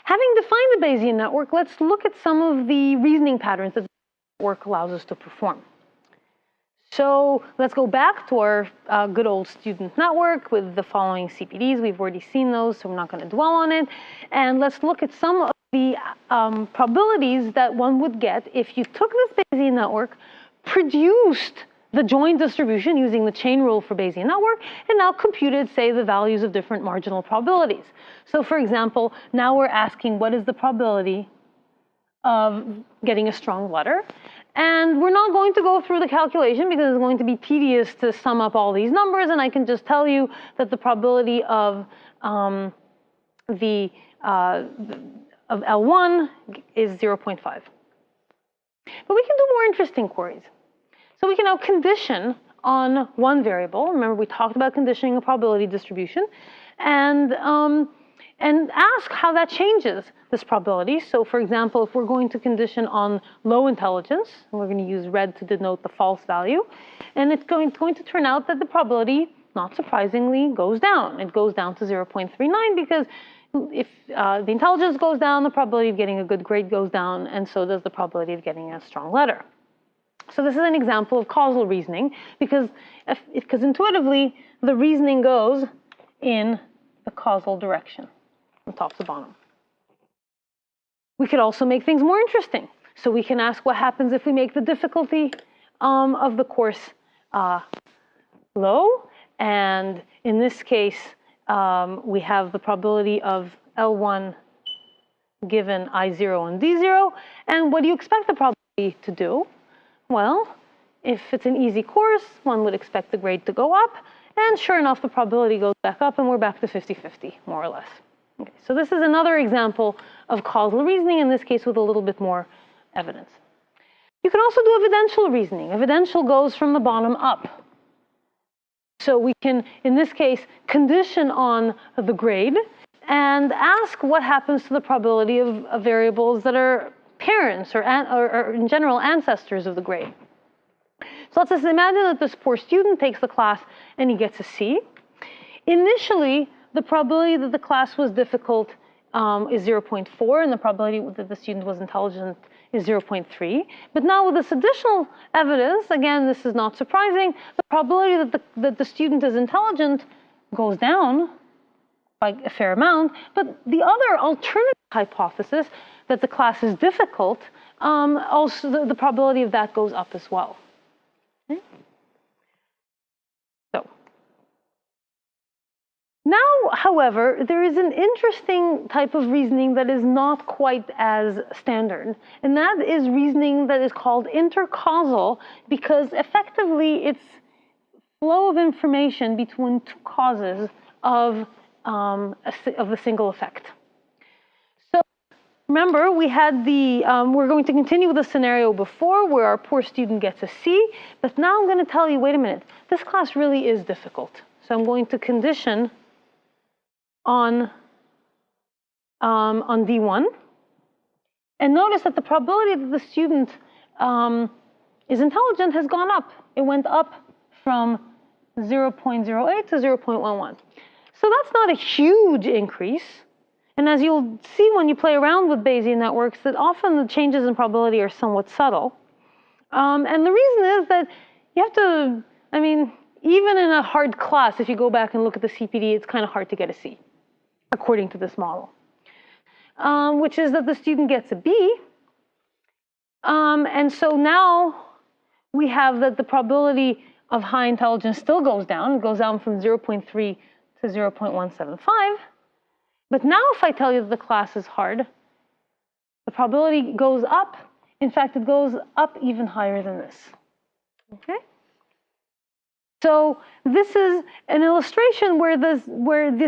Having defined the Bayesian network, let's look at some of the reasoning patterns that the network allows us to perform. So let's go back to our good old student network with the following CPDs. We've already seen those, so we're not going to dwell on it. And let's look at some of the probabilities that one would get if you took this Bayesian network, produced the joint distribution using the chain rule for Bayesian network, and now computed, say, the values of different marginal probabilities. So for example, now we're asking what is the probability of getting a strong letter. And we're not going to go through the calculation because it's going to be tedious to sum up all these numbers, and I can just tell you that the probability of L1 is 0.5. But we can do more interesting queries. So we can now condition on one variable. Remember, we talked about conditioning a probability distribution, and ask how that changes this probability. So for example, if we're going to condition on low intelligence, and we're going to use red to denote the false value, and it's going to turn out that the probability, not surprisingly, goes down. It goes down to 0.39 because if the intelligence goes down, the probability of getting a good grade goes down, and so does the probability of getting a strong letter. So this is an example of causal reasoning because intuitively, the reasoning goes in the causal direction, from top to bottom. We could also make things more interesting. So we can ask what happens if we make the difficulty of the course low. And in this case, we have the probability of L1 given I0 and D0. And what do you expect the probability to do? Well, if it's an easy course, one would expect the grade to go up. And sure enough, the probability goes back up, and we're back to 50-50, more or less. Okay, so this is another example of causal reasoning, in this case with a little bit more evidence. You can also do evidential reasoning. Evidential goes from the bottom up. So we can, in this case, condition on the grade and ask what happens to the probability of variables that are parents or in general ancestors of the grade. So let's just imagine that this poor student takes the class and he gets a C. Initially, the probability that the class was difficult is 0.4, and the probability that the student was intelligent is 0.3. But now with this additional evidence, again, this is not surprising, the probability that the student is intelligent goes down by a fair amount, but the other alternative hypothesis that the class is difficult, also the probability of that goes up as well. Okay? So now, however, there is an interesting type of reasoning that is not quite as standard, and that is reasoning that is called intercausal, because effectively it's flow of information between two causes of a single effect. So remember, we had we're going to continue with the scenario before where our poor student gets a C, but now I'm going to tell you, wait a minute, this class really is difficult. So I'm going to condition on D1. And notice that the probability that the student is intelligent has gone up. It went up from 0.08 to 0.11. So that's not a huge increase. And as you'll see when you play around with Bayesian networks, that often the changes in probability are somewhat subtle. And the reason is that you have to, I mean, even in a hard class, if you go back and look at the CPD, it's kind of hard to get a C, according to this model, which is that the student gets a B. And so now we have that the probability of high intelligence still goes down. It goes down from 0.3 to 0.175. But now if I tell you that the class is hard, the probability goes up. In fact, it goes up even higher than this. Okay? So this is an illustration where this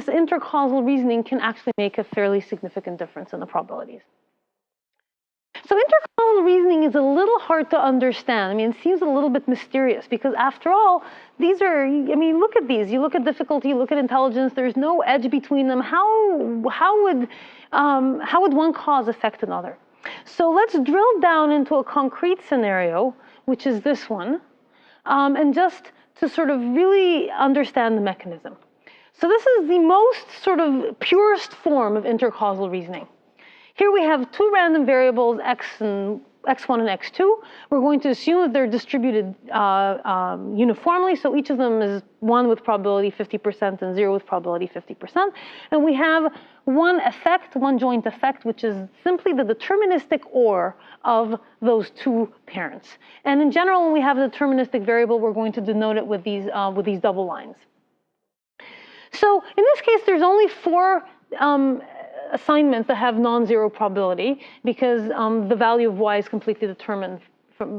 intercausal reasoning can actually make a fairly significant difference in the probabilities. So intercausal reasoning is a little hard to understand. I mean, it seems a little bit mysterious because after all, these are, I mean, look at these. You look at difficulty, you look at intelligence, there's no edge between them. How would one cause affect another? So let's drill down into a concrete scenario, which is this one, and just to sort of really understand the mechanism. So this is the most sort of purest form of intercausal reasoning. Here we have two random variables, x1 and x2. We're going to assume that they're distributed uniformly, so each of them is 1 with probability 50% and 0 with probability 50%. And we have one effect, one joint effect, which is simply the deterministic OR of those two parents. And in general, when we have a deterministic variable, we're going to denote it with these double lines. So in this case, there's only 4 assignments that have non-zero probability because the value of y is completely determined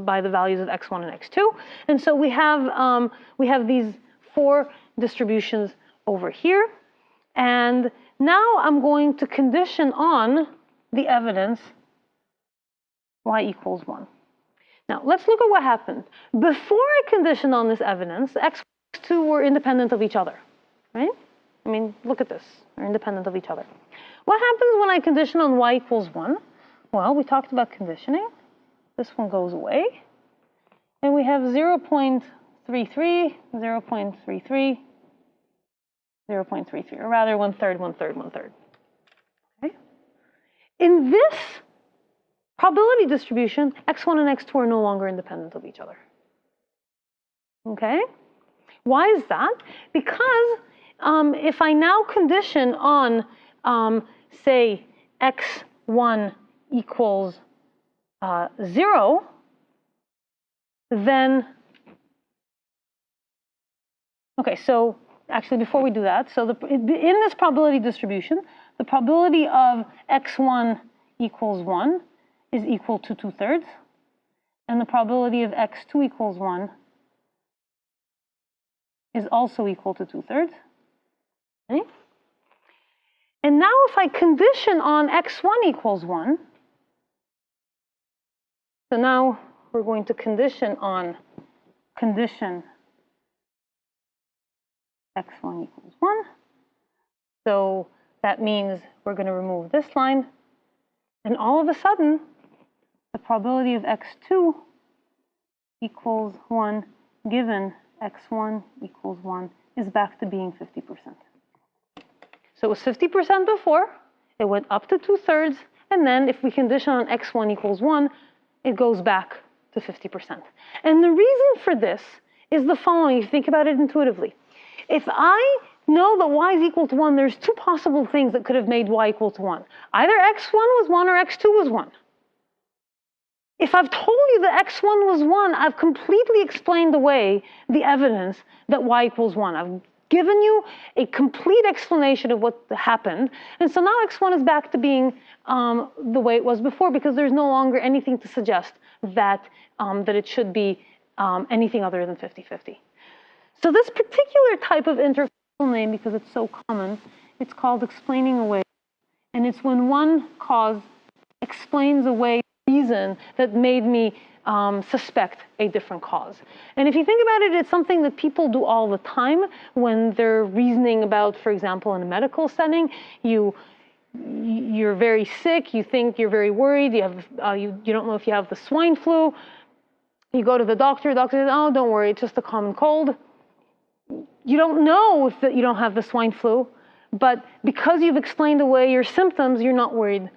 by the values of x1 and x2. And so we have these 4 distributions over here. And now I'm going to condition on the evidence y equals 1. Now let's look at what happened. Before I conditioned on this evidence, x1 and x2 were independent of each other, right? I mean, look at this, they're independent of each other. What happens when I condition on y equals 1? Well, we talked about conditioning. This one goes away. And we have 0.33, 0.33, 0.33, or rather 1/3, 1/3, 1/3. Okay? In this probability distribution, x1 and x2 are no longer independent of each other. Okay? Why is that? Because if I now condition on, say, x1 equals 0, then, okay, so actually before we do that, so in this probability distribution, the probability of x1 equals 1 is equal to 2/3, and the probability of x2 equals 1 is also equal to 2/3. Okay? And now if I condition on x1 equals 1, so now we're going to condition on x1 equals 1. So that means we're going to remove this line. And all of a sudden, the probability of x2 equals 1 given x1 equals 1 is back to being 50%. So it was 50% before, it went up to 2/3, and then if we condition on x1 equals 1, it goes back to 50%. And the reason for this is the following, if you think about it intuitively. If I know that y is equal to 1, there's 2 possible things that could have made y equal to 1. Either x1 was 1 or x2 was 1. If I've told you that x1 was 1, I've completely explained away the evidence that y equals 1. I've given you a complete explanation of what happened. And so now x1 is back to being the way it was before because there's no longer anything to suggest that it should be anything other than 50-50. So this particular type of intercausal name, because it's so common, it's called explaining away. And it's when one cause explains away the reason that made me suspect a different cause. And if you think about it, it's something that people do all the time when they're reasoning about, for example, in a medical setting, you're very sick, you think you're very worried, you don't know if you have the swine flu, you go to the doctor says, oh, don't worry, it's just a common cold. You don't know if you don't have the swine flu, but because you've explained away your symptoms, you're not worried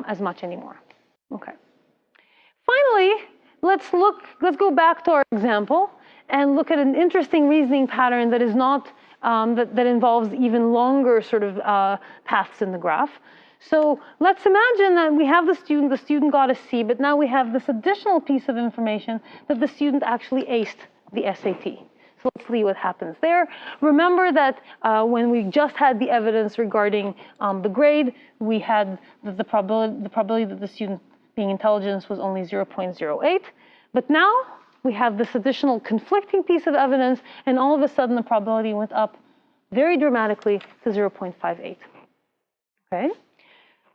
as much anymore. Okay. Finally, let's go back to our example and look at an interesting reasoning pattern that is not, that involves even longer sort of paths in the graph. So let's imagine that we have the student got a C, but now we have this additional piece of information that the student actually aced the SAT. So let's see what happens there. Remember that when we just had the evidence regarding the grade, we had the probability that the student being intelligent was only 0.08. But now we have this additional conflicting piece of evidence, and all of a sudden the probability went up very dramatically to 0.58. Okay?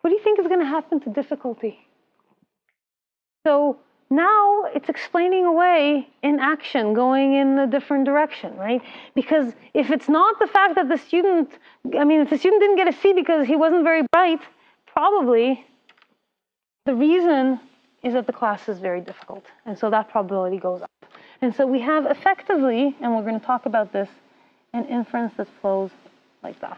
What do you think is going to happen to difficulty? So now it's explaining away in action, going in a different direction, right? Because if it's not the fact that the student, if the student didn't get a C because he wasn't very bright, probably the reason is that the class is very difficult. And so that probability goes up. And so we have effectively, and we're going to talk about this, an inference that flows like that.